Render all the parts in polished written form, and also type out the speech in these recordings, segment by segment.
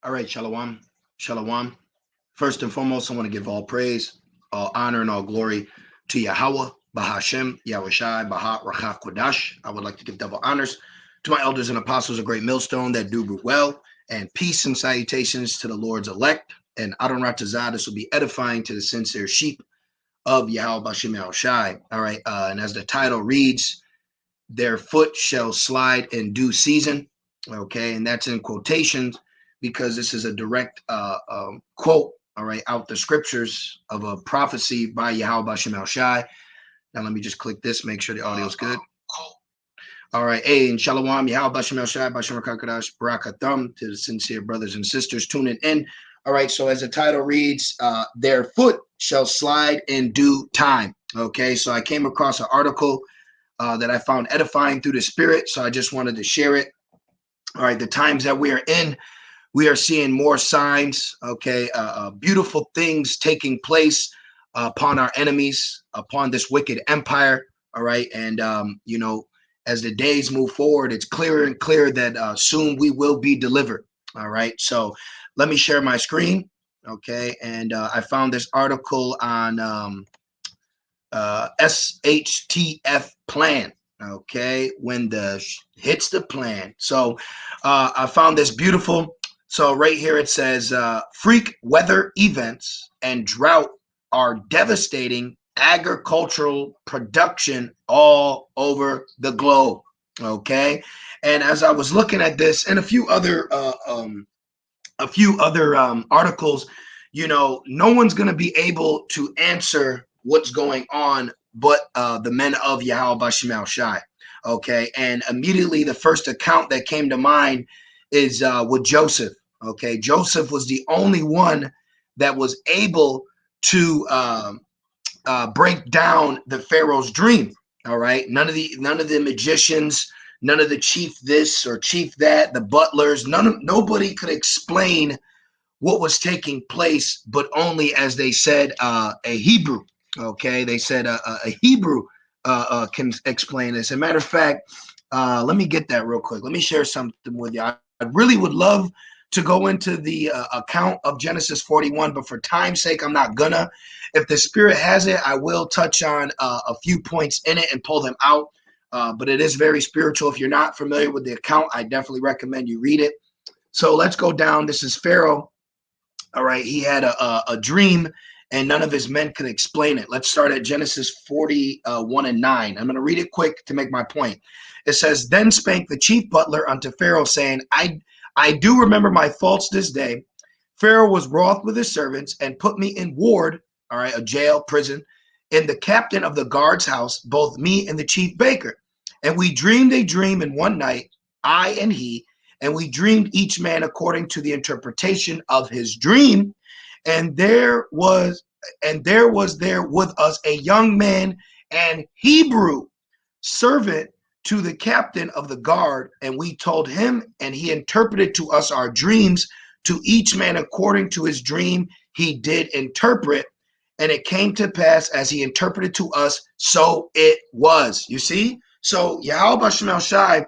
All right, Shalom. Shalom. First and foremost, I want to give all praise, all honor, and all glory to Yahweh, Bahashem, Yahushai, Baha, Rachaf, Kodash. I would like to give double honors to my elders and apostles of Great Millstone that do well, and peace and salutations to the Lord's elect. And Adon Ratazah, this will be edifying to the sincere sheep of Yahweh Bashem Yahushai. All right, and as the title reads, their foot shall slide in due season. Okay, and that's in quotations because this is a direct quote, all right, out the scriptures of a prophecy by Yahweh Bashem El Shai. Now let me just click this, make sure the audio is good. All right, hey, and Shalom, Yahweh Bashem El Shai, Bashem Rakakadash, Barakathum, to the sincere brothers and sisters tuning in. All right, so as the title reads, their foot shall slide in due time. Okay, so I came across an article that I found edifying through the spirit. So I just wanted to share it. All right, the times that we are in, we are seeing more signs, okay, beautiful things taking place upon our enemies, upon this wicked empire. All right, and, as the days move forward, it's clearer and clearer that soon we will be delivered. All right, so let me share my screen. Okay, and I found this article on SHTF plan. Okay, when the hits the plan. So I found this beautiful. So right here it says freak weather events and drought are devastating agricultural production all over the globe. Okay, and as I was looking at this and a few other articles, no one's going to be able to answer what's going on but the men of Yahweh Bashem El Shai. Okay, and immediately the first account that came to mind is with Joseph. Okay, Joseph was the only one that was able to break down the Pharaoh's dream. All right, none of the magicians, none of the chief this or chief that, the butlers, nobody could explain what was taking place, but only, as they said, a Hebrew. Okay, they said a Hebrew can explain this. As a matter of fact, let me get that real quick. Let me share something with you. I really would love to go into the account of Genesis 41, but for time's sake, I'm not gonna. If the Spirit has it, I will touch on a few points in it and pull them out. But it is very spiritual. If you're not familiar with the account, I definitely recommend you read it. So let's go down. This is Pharaoh. All right, he had a dream, and none of his men could explain it. Let's start at Genesis 41 and 9. I'm going to read it quick to make my point. It says, then spake the chief butler unto Pharaoh, saying, I do remember my faults this day. Pharaoh was wroth with his servants and put me in ward, all right, a jail, prison, in the captain of the guard's house, both me and the chief baker. And we dreamed a dream in one night, I and he, and we dreamed each man according to the interpretation of his dream. And there was there with us a young man and Hebrew servant to the captain of the guard, and we told him, and he interpreted to us our dreams, to each man according to his dream he did interpret. And it came to pass as he interpreted to us, so it was. You see? So Yahweh Bashem El Shai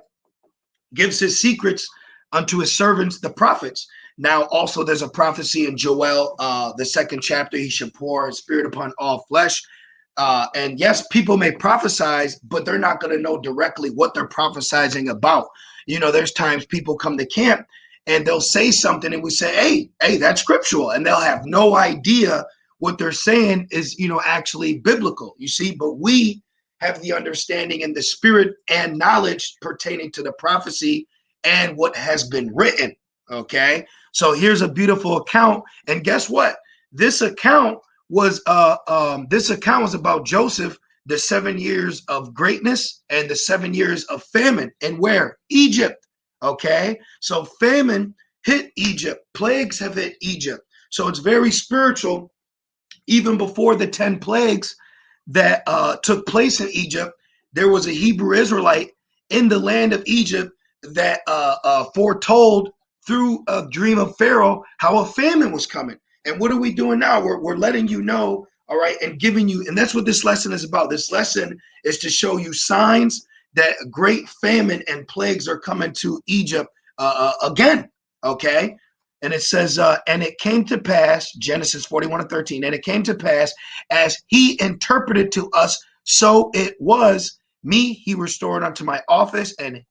gives his secrets unto his servants, the prophets. Now, also, there's a prophecy in Joel, the second chapter, he should pour his spirit upon all flesh. And yes, people may prophesize, but they're not going to know directly what they're prophesying about. There's times people come to camp and they'll say something and we say, hey, that's scriptural. And they'll have no idea what they're saying is, actually biblical, you see, but we have the understanding and the spirit and knowledge pertaining to the prophecy and what has been written. Okay, so here's a beautiful account, and guess what? This account was about Joseph, the 7 years of greatness and the 7 years of famine, and where? Egypt. Okay, so famine hit Egypt, plagues have hit Egypt, so it's very spiritual. Even before the 10 plagues that took place in Egypt, there was a Hebrew Israelite in the land of Egypt that foretold through a dream of Pharaoh how a famine was coming. And what are we doing now? We're letting you know, all right, and giving you, and that's what this lesson is about. This lesson is to show you signs that great famine and plagues are coming to Egypt again, okay? And it says, and it came to pass, Genesis 41:13, and it came to pass as he interpreted to us, so it was. Me he restored unto my office, and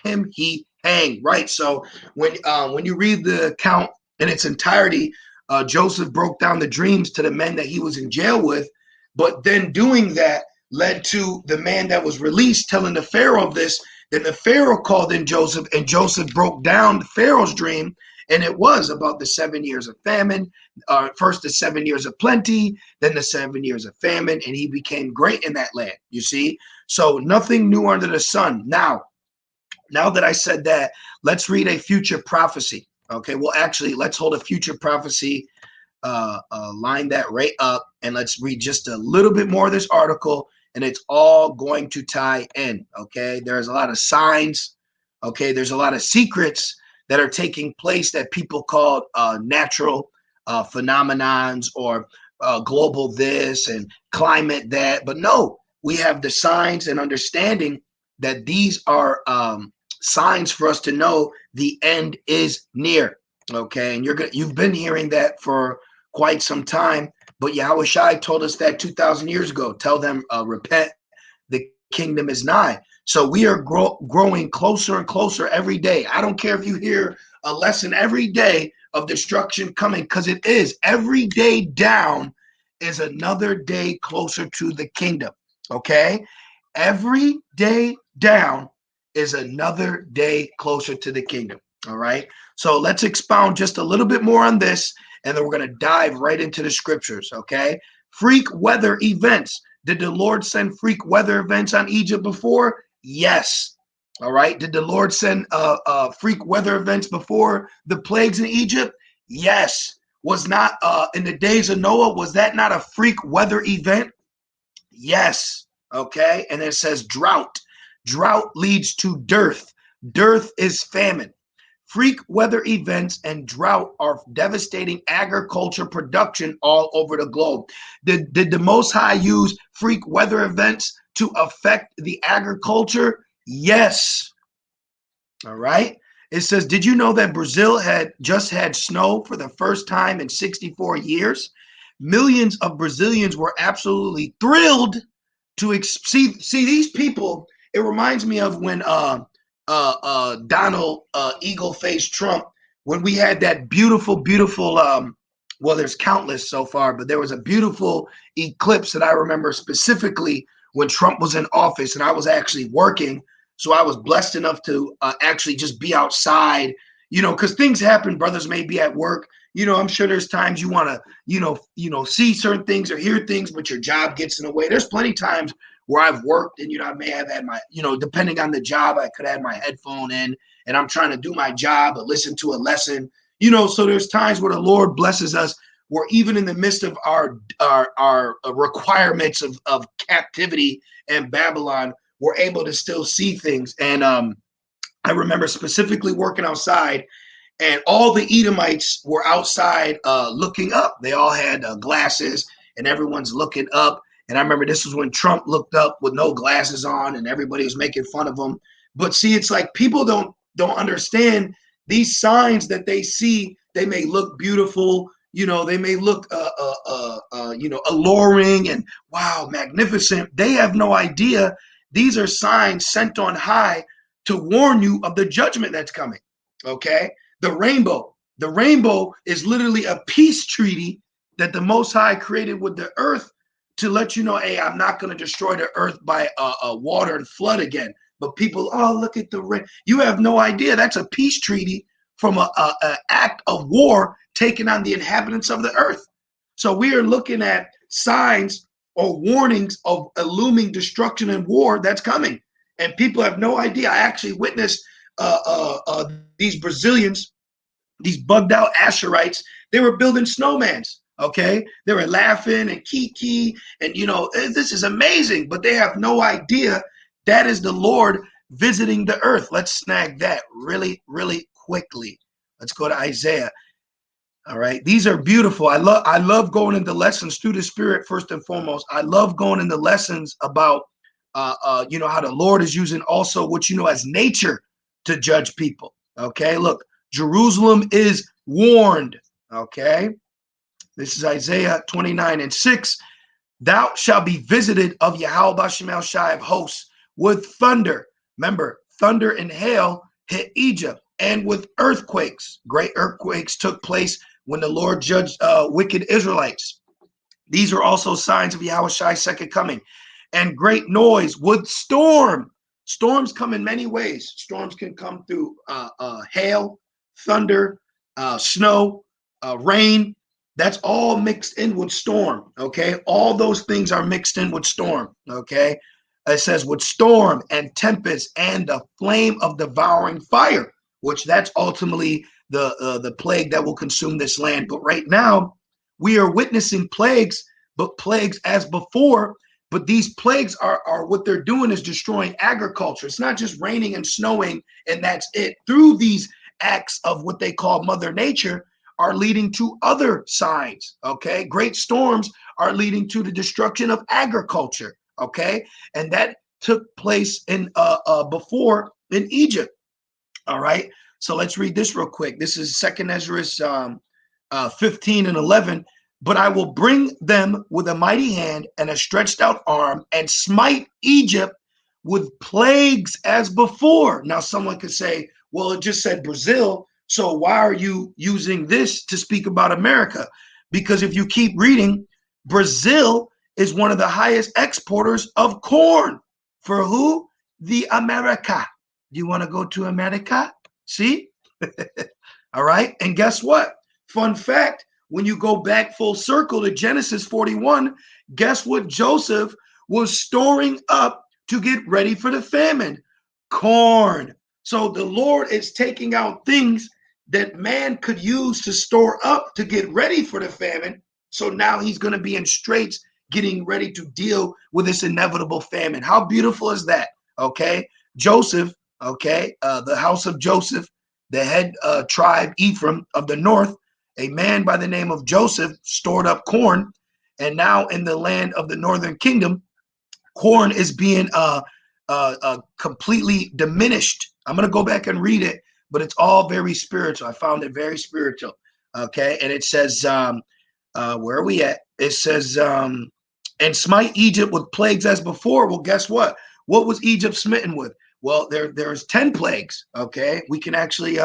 him he hanged. Right. So when you read the account in its entirety, Joseph broke down the dreams to the men that he was in jail with, but then doing that led to the man that was released telling the Pharaoh of this. Then the Pharaoh called in Joseph, and Joseph broke down the Pharaoh's dream, and it was about the 7 years of famine. First the 7 years of plenty, then the 7 years of famine, and he became great in that land. You see, so nothing new under the sun. Now that I said that, let's read a future prophecy. Okay, well, actually, let's hold a future prophecy, line that right up, and let's read just a little bit more of this article, and it's all going to tie in. Okay, there's a lot of signs. Okay, there's a lot of secrets that are taking place that people call natural phenomenons, or global this and climate that. But no, we have the signs and understanding that these are signs for us to know the end is near. Okay, and you've been hearing that for quite some time. But Yahweh Shai told us that 2,000 years ago. Tell them, repent, the kingdom is nigh. So we are growing closer and closer every day. I don't care if you hear a lesson every day of destruction coming, because it is. Every day down is another day closer to the kingdom. Okay, every day down is another day closer to the kingdom. All right. So let's expound just a little bit more on this, and then we're going to dive right into the scriptures. Okay. Freak weather events. Did the Lord send freak weather events on Egypt before? Yes. All right. Did the Lord send freak weather events before the plagues in Egypt? Yes. Was not in the days of Noah, was that not a freak weather event? Yes. Okay. And it says drought. Drought leads to dearth. Dearth is famine. Freak weather events and drought are devastating agriculture production all over the globe. Did the Most High use freak weather events to affect the agriculture? Yes. All right. It says, did you know that Brazil had just had snow for the first time in 64 years? Millions of Brazilians were absolutely thrilled to see these people. It reminds me of when Donald Eagle faced Trump, when we had that beautiful, well, there's countless so far, but there was a beautiful eclipse that I remember specifically when Trump was in office, and I was actually working. So I was blessed enough to actually just be outside, because things happen. Brothers may be at work. I'm sure there's times you want to, see certain things or hear things, but your job gets in the way. There's plenty of times where I've worked and, I may have had my, depending on the job, I could have my headphone in and I'm trying to do my job or listen to a lesson, so there's times where the Lord blesses us, where even in the midst of our requirements of captivity and Babylon, we're able to still see things. And I remember specifically working outside, and all the Edomites were outside looking up. They all had glasses, and everyone's looking up. And I remember this was when Trump looked up with no glasses on, and everybody was making fun of him. But see, it's like people don't understand these signs that they see. They may look beautiful, they may look alluring and wow, magnificent. They have no idea these are signs sent on high to warn you of the judgment that's coming. Okay. The rainbow is literally a peace treaty that the Most High created with the earth to let you know, hey, I'm not going to destroy the earth by a water and flood again. But people, oh, look at the rain. You have no idea. That's a peace treaty from an act of war taken on the inhabitants of the earth. So we are looking at signs or warnings of a looming destruction and war that's coming. And people have no idea. I actually witnessed these Brazilians, these bugged out Asherites, they were building snowmans. Okay, they were laughing and kiki, and this is amazing, but they have no idea that is the Lord visiting the earth. Let's snag that really, really quickly. Let's go to Isaiah. All right, these are beautiful. I love going into lessons through the Spirit first and foremost. I love going into lessons about how the Lord is using also what as nature to judge people. Okay, look, Jerusalem is warned. Okay. This is Isaiah 29:6. Thou shalt be visited of Yahweh Bashem El Shai of hosts with thunder. Remember, thunder and hail hit Egypt, and with earthquakes. Great earthquakes took place when the Lord judged wicked Israelites. These are also signs of Yahweh Shai's second coming. And great noise with storm. Storms come in many ways. Storms can come through hail, thunder, snow, rain. That's all mixed in with storm. Okay. All those things are mixed in with storm. Okay. It says with storm and tempest and the flame of devouring fire, which that's ultimately the plague that will consume this land. But right now, we are witnessing plagues, but plagues as before. But these plagues are what they're doing is destroying agriculture. It's not just raining and snowing, and that's it. Through these acts of what they call Mother Nature are leading to other signs. Okay, great storms are leading to the destruction of agriculture. Okay, and that took place in before in Egypt. All right, so let's read this real quick. This is Second Ezra 15:11. But I will bring them with a mighty hand and a stretched out arm and smite Egypt with plagues as before. Now, someone could say, well, it just said Brazil. So why are you using this to speak about America? Because if you keep reading, Brazil is one of the highest exporters of corn. For who? The America. Do you want to go to America? See? All right. And guess what? Fun fact. When you go back full circle to Genesis 41, guess what Joseph was storing up to get ready for the famine? Corn. So the Lord is taking out things that man could use to store up to get ready for the famine. So now he's going to be in straits getting ready to deal with this inevitable famine. How beautiful is that? Okay. Joseph, okay, the house of Joseph, the head tribe Ephraim of the north, a man by the name of Joseph stored up corn, and now in the land of the northern kingdom, corn is being completely diminished. I'm going to go back and read it, but it's all very spiritual. I found it very spiritual. Okay, and it says, where are we at? It says, and smite Egypt with plagues as before. Well, guess what? What was Egypt smitten with? Well, there's 10 plagues. Okay, we can actually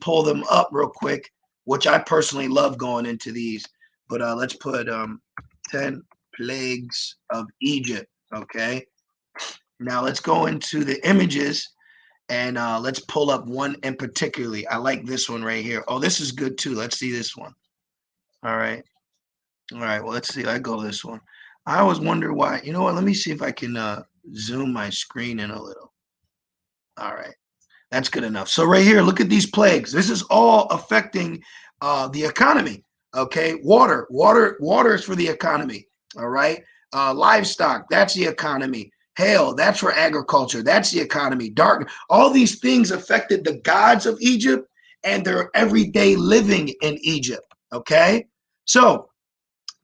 pull them up real quick, which I personally love going into these. But let's put 10 plagues of Egypt. Okay. Now let's go into the images and let's pull up one in particularly. I like this one right here. Oh, this is good too. Let's see this one. All right. All right. Well, let's see. I go this one. I always wonder why. You know what? Let me see if I can zoom my screen in a little. All right. That's good enough. So right here, look at these plagues. This is all affecting the economy. Okay, water is for the economy. All right, livestock, that's the economy. Hail, that's for agriculture. That's the economy. Dark, all these things affected the gods of Egypt and their everyday living in Egypt. Okay, so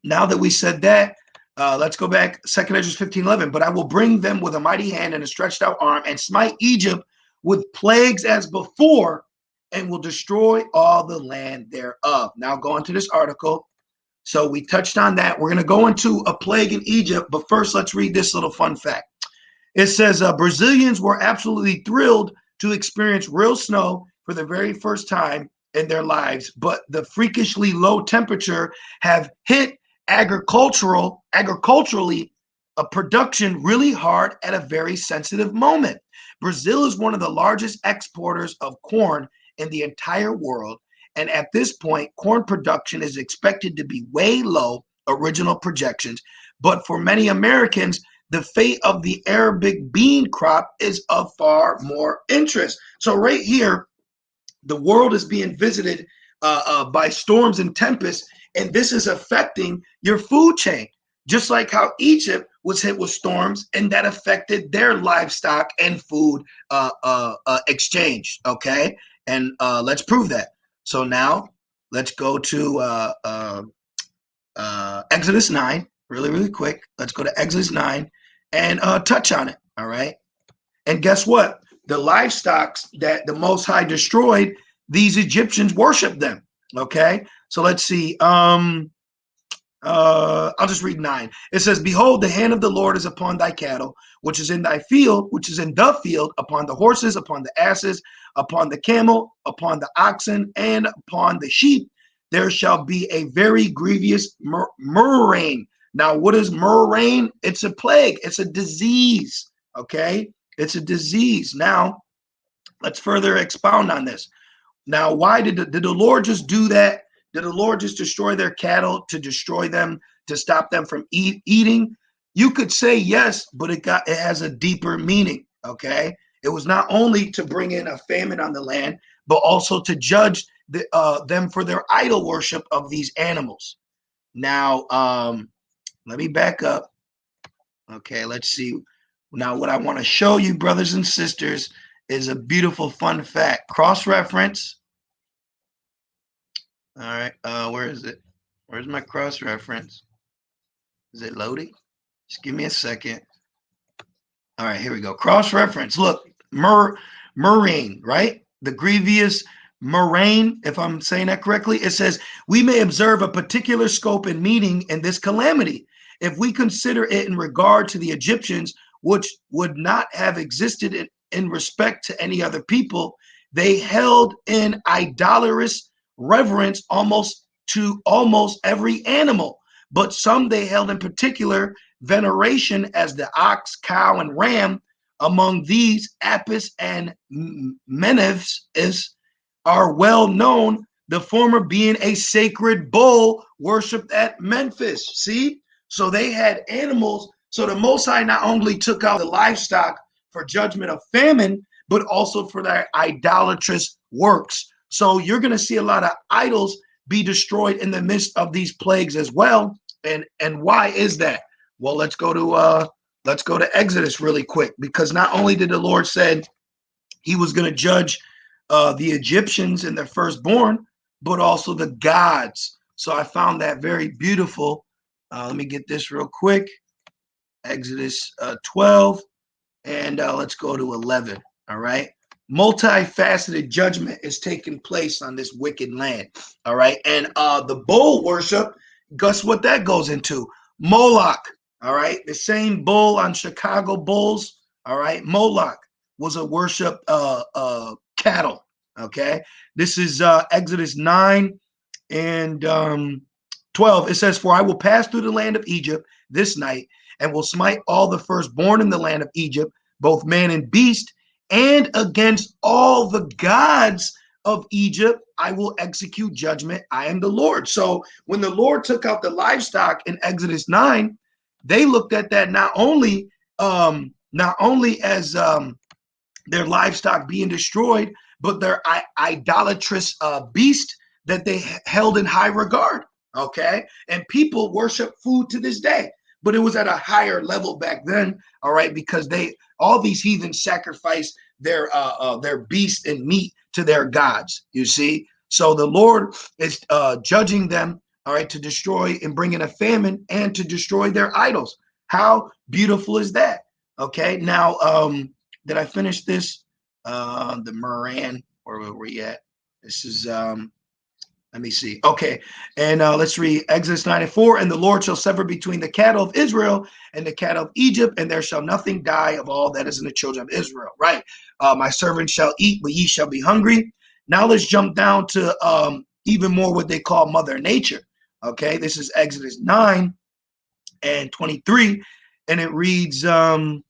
now that we said that, let's go back. Second Ezra 15:11. But I will bring them with a mighty hand and a stretched out arm and smite Egypt with plagues as before, and will destroy all the land thereof. Now go into this article. So we touched on that. We're going to go into a plague in Egypt, but first let's read this little fun fact. It says Brazilians were absolutely thrilled to experience real snow for the very first time in their lives, but the freakishly low temperature have hit agriculturally a production really hard at a very sensitive moment. Brazil is one of the largest exporters of corn in the entire world, and at this point, corn production is expected to be way low, original projections. But for many Americans, the fate of the Arabic bean crop is of far more interest. So right here, the world is being visited by storms and tempests, and this is affecting your food chain, just like how Egypt was hit with storms, and that affected their livestock and food exchange. Okay, and let's prove that. So now let's go to Exodus 9, really quick. Let's go to Exodus 9 and touch on it. All right, and guess what? the livestock that the Most High destroyed, these Egyptians worshiped them. Okay, so let's see. I'll just read 9. It says, behold, the hand of the Lord is upon thy cattle, which is in thy field, which is in the field, upon the horses, upon the asses, upon the camel, upon the oxen, and upon the sheep. There shall be a very grievous murrain. Now, what is murrain? It's a plague. It's a disease. Okay, it's a disease. Now, let's further expound on this. Now, why did the Lord just do that? Did the Lord just destroy their cattle to destroy them, to stop them from eating? You could say yes, but it has a deeper meaning. Okay, it was not only to bring in a famine on the land, but also to judge them for their idol worship of these animals. Now, let me back up. Okay, let's see. Now, what I want to show you, brothers and sisters, is a beautiful fun fact. Cross-reference. All right, where is it? Where's my cross-reference? Is it loading? Just give me a second. All right, here we go. Cross-reference. Look, murrain, right? The grievous murrain, if I'm saying that correctly. It says, we may observe a particular scope and meaning in this calamity. If we consider it in regard to the Egyptians, which would not have existed in respect to any other people, they held in idolatrous reverence almost every animal, but some they held in particular veneration as the ox, cow, and ram. Among these, Apis and Menes are well known, the former being a sacred bull worshipped at Memphis. See, so they had animals. So the Most High not only took out the livestock for judgment of famine, but also for their idolatrous works. So you're going to see a lot of idols be destroyed in the midst of these plagues as well. And why is that? Well, let's go to Exodus really quick, because not only did the Lord said he was going to judge the Egyptians and their firstborn, but also the gods. So I found that very beautiful. Let me get this real quick. Exodus 12, and let's go to 11. All right. Multifaceted judgment is taking place on this wicked land. All right. And the bull worship, guess what that goes into? Moloch. All right. The same bull on Chicago Bulls. All right. Moloch was a worship cattle. Okay. This is Exodus 9 and 12. It says, for I will pass through the land of Egypt this night and will smite all the firstborn in the land of Egypt, both man and beast, and against all the gods of Egypt, I will execute judgment. I am the Lord. So when the Lord took out the livestock in Exodus 9, they looked at that not only as their livestock being destroyed, but their idolatrous beast that they held in high regard. Okay. And people worship food to this day, but it was at a higher level back then. All right. Because all these heathens sacrificed their beast and meat to their gods, you see. So the Lord is judging them, all right, to destroy and bring in a famine and to destroy their idols. How beautiful is that? Okay. Now, did I finish this? The Moran, where were we at? This is let me see. Okay. And let's read Exodus 9 and 4. And the Lord shall sever between the cattle of Israel and the cattle of Egypt, and there shall nothing die of all that is in the children of Israel. Right. My servants shall eat, but ye shall be hungry. Now let's jump down to even more what they call Mother Nature. Okay. This is Exodus 9 and 23. And it reads, I'll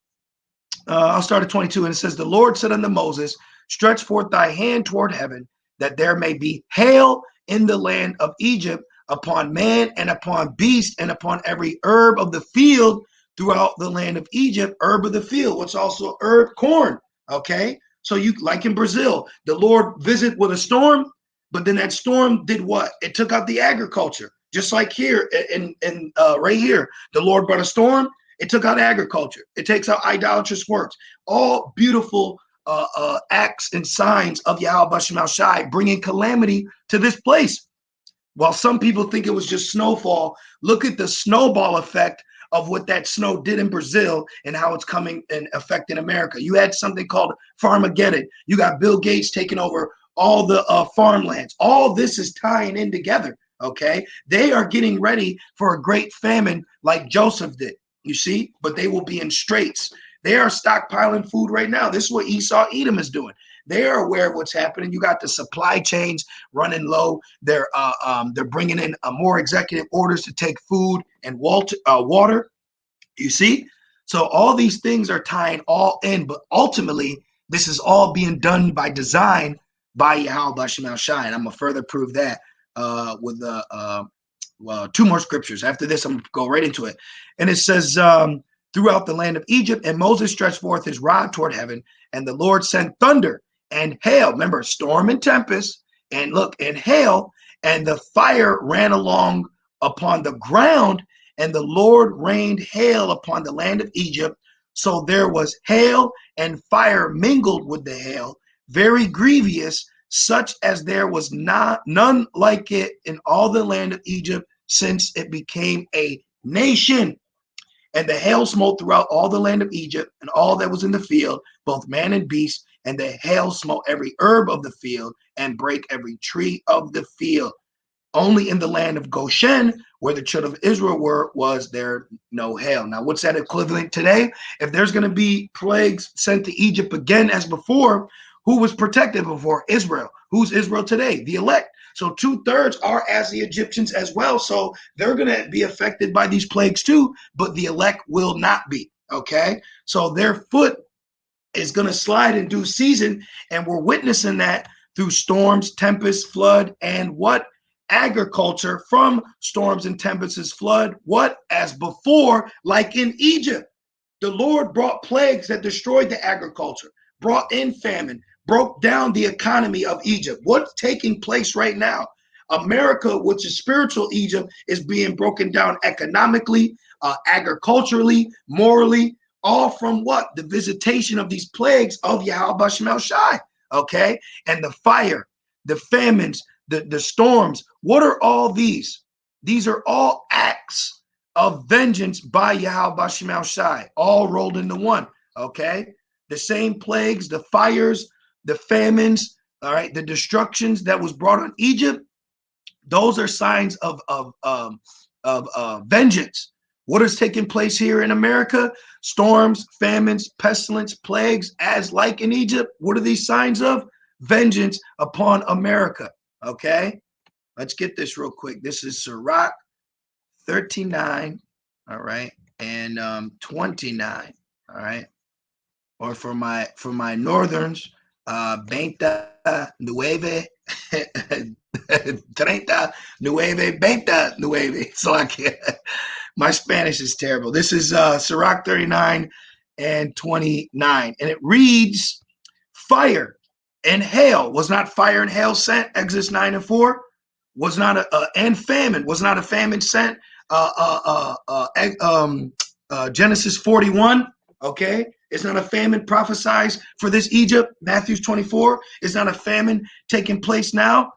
start at 22. And it says, the Lord said unto Moses, stretch forth thy hand toward heaven, that there may be hail in the land of Egypt upon man and upon beast and upon every herb of the field throughout the land of Egypt. Herb of the field, what's also herb, corn. Okay. So you, like in Brazil, the Lord visit with a storm, but then that storm did what? It took out the agriculture. Just like here in right here, the Lord brought a storm. It took out agriculture. It takes out idolatrous works. All beautiful acts and signs of Yahweh Shem Shai, bringing calamity to this place. While some people think it was just snowfall, look at the snowball effect of what that snow did in Brazil and how it's coming and affecting America. You had something called Farmageddon. You got Bill Gates taking over all the farmlands. All this is tying in together. Okay, they are getting ready for a great famine like Joseph did. You see, but they will be in straits. They are stockpiling food right now. This is what Esau Edom is doing. They are aware of what's happening. You got the supply chains running low. They're bringing in more executive orders to take food and water. You see, so all these things are tying all in, but ultimately this is all being done by design by Yahweh Bashim Al Shai, and I'm gonna further prove that with two more scriptures. After this, I'm gonna go right into it, and it says. Throughout the land of Egypt, and Moses stretched forth his rod toward heaven, and the Lord sent thunder and hail. Remember, storm and tempest, and look, and hail, and the fire ran along upon the ground, and the Lord rained hail upon the land of Egypt. So there was hail and fire mingled with the hail, very grievous, such as there was none like it in all the land of Egypt since it became a nation. And the hail smote throughout all the land of Egypt and all that was in the field, both man and beast. And the hail smote every herb of the field and brake every tree of the field. Only in the land of Goshen, where the children of Israel were, was there no hail. Now, what's that equivalent today? If there's going to be plagues sent to Egypt again as before, who was protected before? Israel. Who's Israel today? The elect. So 2/3 are as the Egyptians as well. So they're going to be affected by these plagues too, but the elect will not be. Okay. So their foot is going to slide in due season. And we're witnessing that through storms, tempests, flood, and what? Agriculture from storms and tempests, flood. What? As before, like in Egypt, the Lord brought plagues that destroyed the agriculture, brought in famine, broke down the economy of Egypt. What's taking place right now? America, which is spiritual Egypt, is being broken down economically, agriculturally, morally, all from what? The visitation of these plagues of Yahweh Bashim El Shai. Okay? And the fire, the famines, the storms. What are all these? These are all acts of vengeance by Yahweh Bashim El Shai, all rolled into one. Okay? The same plagues, the fires, the famines, all right, the destructions that was brought on Egypt, those are signs of vengeance. What is taking place here in America? Storms, famines, pestilence, plagues, as like in Egypt. What are these signs of? Vengeance upon America. Okay, let's get this real quick. This is Sirach 39, all right, and 29, all right. Or for my northerns, 29, 29. So I can't. My Spanish is terrible. This is Sirach 39 and 29, and it reads, "Fire and hail was not fire and hail sent." Exodus 9 and 4 was not and famine was not a famine sent. Genesis 41. Okay. It's not a famine prophesied for this Egypt. Matthew 24 is not a famine taking place now.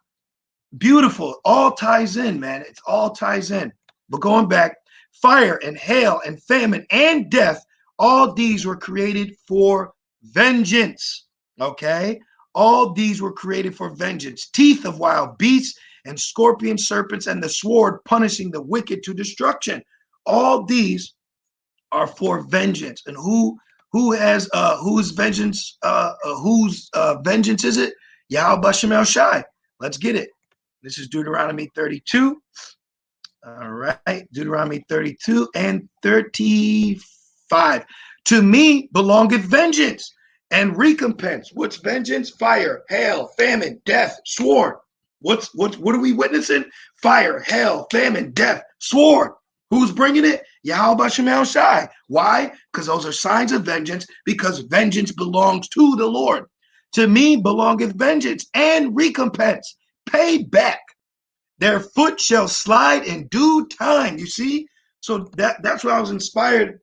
Beautiful. All ties in, man. It all ties in. But going back, fire and hail and famine and death, all these were created for vengeance. Okay? All these were created for vengeance. Teeth of wild beasts and scorpion serpents and the sword punishing the wicked to destruction. All these are for vengeance. And whose vengeance is it? Yahweh Bashim El Shai. Let's get it. This is Deuteronomy 32. All right, Deuteronomy 32 and 35. To me belongeth vengeance and recompense. What's vengeance? Fire, hail, famine, death, sword. What are we witnessing? Fire, hail, famine, death, sword. Who's bringing it? Yahweh Bashim El Shai. Why? Because those are signs of vengeance, because vengeance belongs to the Lord. To me belongeth vengeance and recompense. Pay back. Their foot shall slide in due time. You see? So that's why I was inspired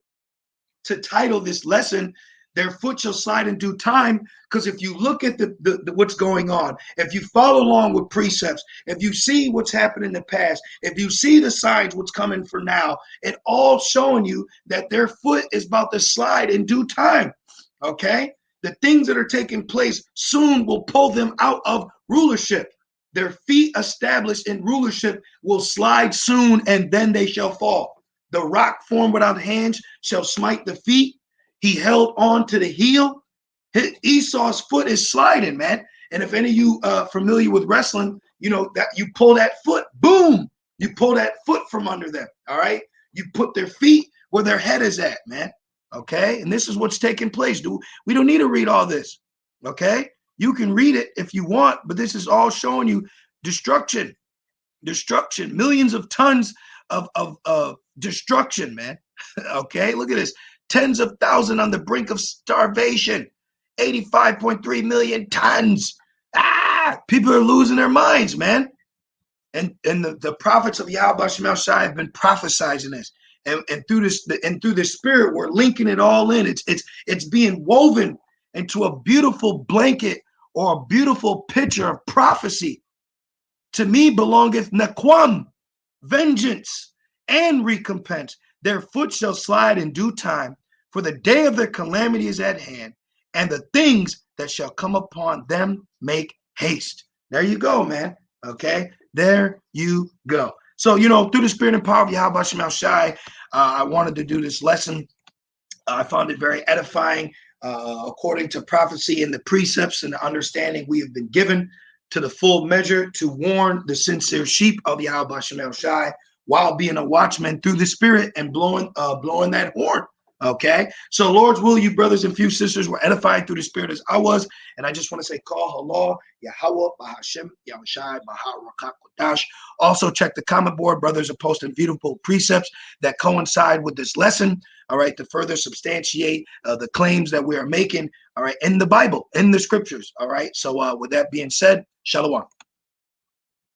to title this lesson, Their foot shall slide in due time. Because if you look at the what's going on, if you follow along with precepts, if you see what's happened in the past, if you see the signs, what's coming for now, it all showing you that their foot is about to slide in due time. Okay? The things that are taking place soon will pull them out of rulership. Their feet established in rulership will slide soon, and then they shall fall. The rock formed without hands shall smite the feet. He held on to the heel. Esau's foot is sliding, man. And if any of you familiar with wrestling, you know that you pull that foot, boom, you pull that foot from under them. All right, you put their feet where their head is at, man. Okay, and this is what's taking place. We don't need to read all this. Okay, you can read it if you want, but this is all showing you destruction, millions of tons of destruction, man. Okay, look at this. Tens of thousands on the brink of starvation. 85.3 million tons. People are losing their minds, man. And the prophets of Yahweh Shemel Shai have been prophesizing this. And through the spirit, we're linking it all in. It's being woven into a beautiful blanket or a beautiful picture of prophecy. To me belongeth Naquam, vengeance and recompense. Their foot shall slide in due time, for the day of their calamity is at hand, and the things that shall come upon them make haste. There you go, man. Okay, there you go. So, through the spirit and power of Yahweh Shemel Shai, I wanted to do this lesson. I found it very edifying, according to prophecy and the precepts and the understanding we have been given to the full measure to warn the sincere sheep of Yahweh Shemel Shai while being a watchman through the spirit and blowing that horn. Okay, so Lord's will, you brothers and few sisters were edified through the spirit as I was, and I just want to say, call halal, Yahweh, Bahashem, Yahushai, Baharakat. Also check the comment board. Brothers are posting beautiful precepts that coincide with this lesson, all right, to further substantiate the claims that we are making, all right, in the Bible, in the scriptures, all right. So with that being said, shalom.